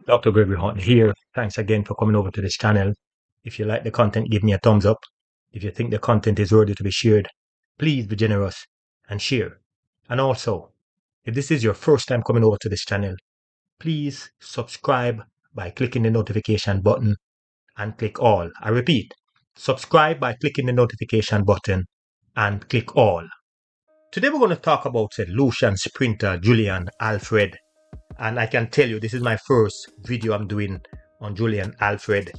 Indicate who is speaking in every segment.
Speaker 1: Dr. Gregory Hunt here. Thanks again for coming over to this channel. If you like the content, give me a thumbs up. If you think the content is worthy to be shared, please be generous and share. And also, if this is your first time coming over to this channel, please subscribe by clicking the notification button and click all. I repeat, subscribe by clicking the notification button and click all. Today we're going to talk about Lucian sprinter Julian Alfred. And I can tell you, this is my first video I'm doing on Julian Alfred.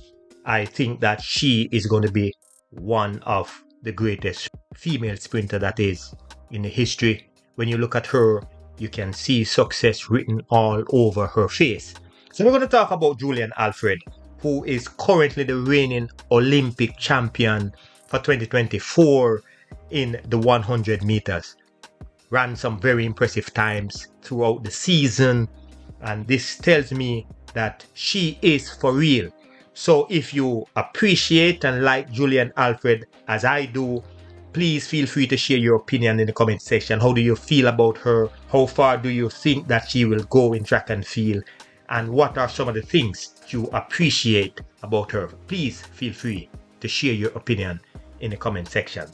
Speaker 1: I think that she is going to be one of the greatest female sprinter that is in the history. When you look at her, you can see success written all over her face. So we're going to talk about Julian Alfred, who is currently the reigning Olympic champion for 2024 in the 100 meters. Ran some very impressive times throughout the season, and this tells me that she is for real. So if you appreciate and like Julian Alfred as I do, please feel free to share your opinion in the comment section. How do you feel about her? How far do you think that she will go in track and field? And what are some of the things you appreciate about her? Please feel free to share your opinion in the comment section.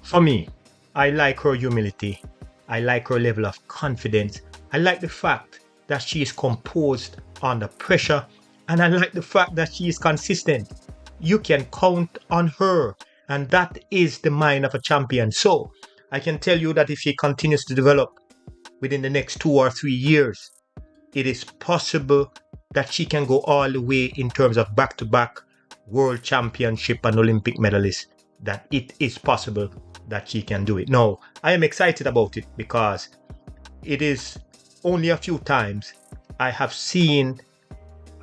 Speaker 1: For me, I like her humility. I like her level of confidence. I like the fact that she is composed under pressure, and I like the fact that she is consistent. You can count on her, and that is the mind of a champion. So I can tell you that if she continues to develop within the next 2 or 3 years, it is possible that she can go all the way in terms of back-to-back world championship and Olympic medalist. That it is possible that she can do it. Now, I am excited about it because it is only a few times I have seen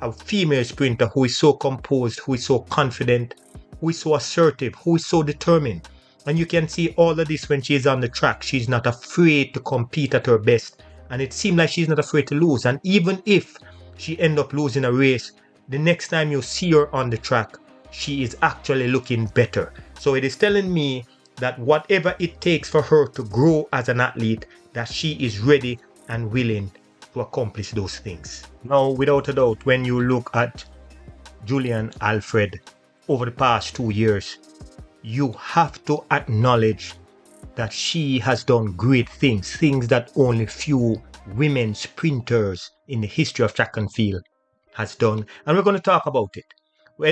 Speaker 1: a female sprinter who is so composed, who is so confident, who is so assertive, who is so determined. And you can see all of this when she is on the track. She's not afraid to compete at her best. And it seems like she's not afraid to lose. And even if she ends up losing a race, the next time you see her on the track, she is actually looking better. So it is telling me that whatever it takes for her to grow as an athlete, that she is ready and willing to accomplish those things. Now, without a doubt, when you look at Julian Alfred over the past 2 years, you have to acknowledge that she has done great things that only few women sprinters in the history of track and field has done. And we're going to talk about it.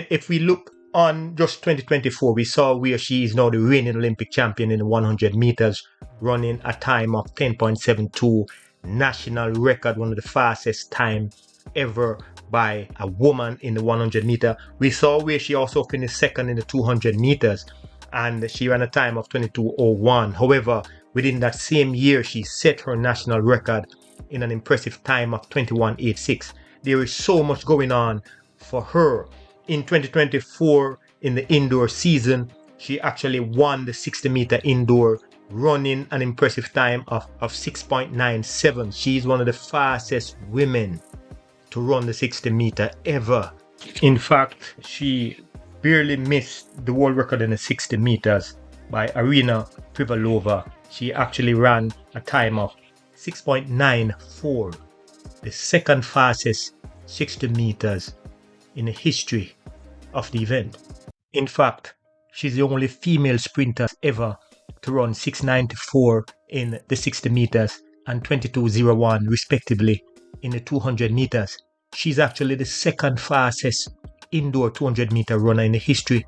Speaker 1: If we look on just 2024, we saw where she is now the reigning Olympic champion in the 100 meters, running a time of 10.72, national record, one of the fastest time ever by a woman in the 100 meter. We saw where she also finished second in the 200 meters, and she ran a time of 22:01. However, within that same year, she set her national record in an impressive time of 21:86. There is so much going on for her. In 2024, in the indoor season, she actually won the 60 meter indoor, running an impressive time of 6.97. She's one of the fastest women to run the 60 meter ever. In fact, she barely missed the world record in the 60 meters by Arina Privalova. She actually ran a time of 6.94, the second fastest 60 meters in the history of the event. In fact, she's the only female sprinter ever to run 6.94 in the 60 meters and 22:01 respectively in the 200 meters. She's actually the second fastest indoor 200 meter runner in the history,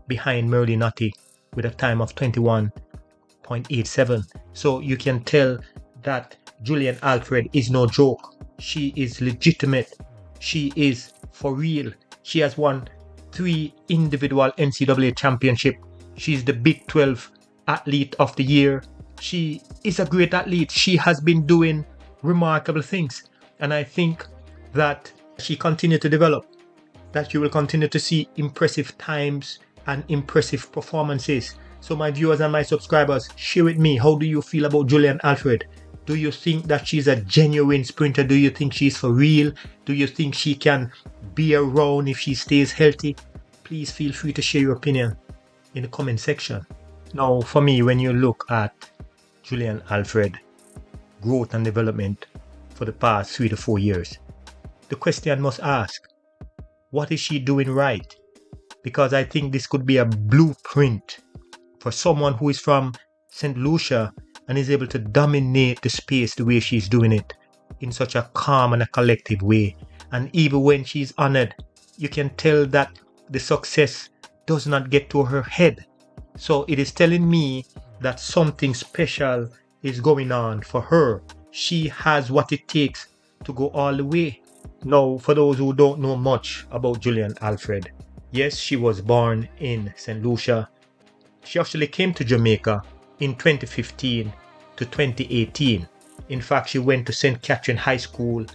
Speaker 1: behind Merlin Ottey with a time of 21.87. So you can tell that Julian Alfred is no joke. She is legitimate. She is for real. She has won 3 individual NCAA championship. She's the Big 12 athlete of the year. She is a great athlete. She has been doing remarkable things. And I think that she continues to develop, that you will continue to see impressive times and impressive performances. So my viewers and my subscribers, share with me, how do you feel about Julian Alfred? Do you think that she's a genuine sprinter? Do you think she's for real? Do you think she can be around if she stays healthy? Please feel free to share your opinion in the comment section. Now, for me, when you look at Julian Alfred growth and development for the past 3 to 4 years, the question must ask, what is she doing right? Because I think this could be a blueprint for someone who is from St. Lucia and is able to dominate the space the way she's doing it in such a calm and a collective way. And even when she's honored, you can tell that the success does not get to her head. So it is telling me that something special is going on for her. She has what it takes to go all the way. Now, for those who don't know much about Julian Alfred, yes, she was born in St. Lucia. She actually came to Jamaica in 2015 to 2018. In fact, she went to St. Catherine High School,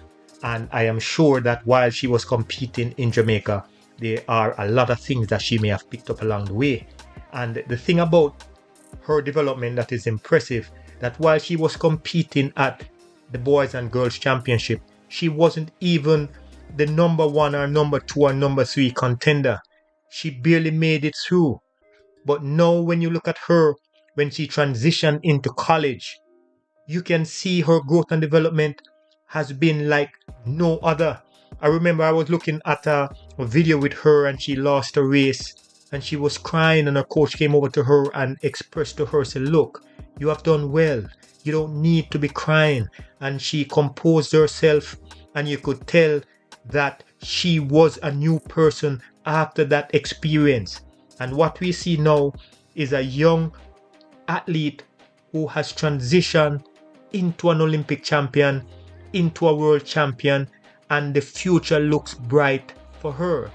Speaker 1: and I am sure that while she was competing in Jamaica, there are a lot of things that she may have picked up along the way. And the thing about her development that is impressive, that while she was competing at the Boys and Girls Championship, she wasn't even the number 1 or number 2 or number 3 contender. She barely made it through. But now when you look at her, when she transitioned into college, you can see her growth and development has been like no other. I remember I was looking at a video with her and she lost a race and she was crying, and her coach came over to her and expressed to her, said, look, you have done well. You don't need to be crying. And she composed herself, and you could tell that she was a new person after that experience. And what we see now is a young athlete who has transitioned into an Olympic champion, into a world champion, and the future looks bright for her.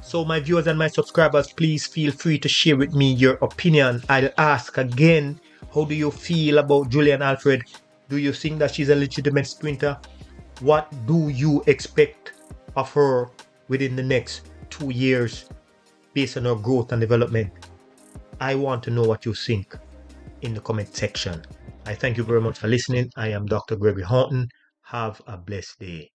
Speaker 1: So my viewers and my subscribers, please feel free to share with me your opinion. I'll ask again, how do you feel about Julian Alfred? Do you think that she's a legitimate sprinter? What do you expect of her within the next 2 years based on her growth and development? I want to know what you think in the comment section. I thank you very much for listening. I am Dr. Gregory Horton. Have a blessed day.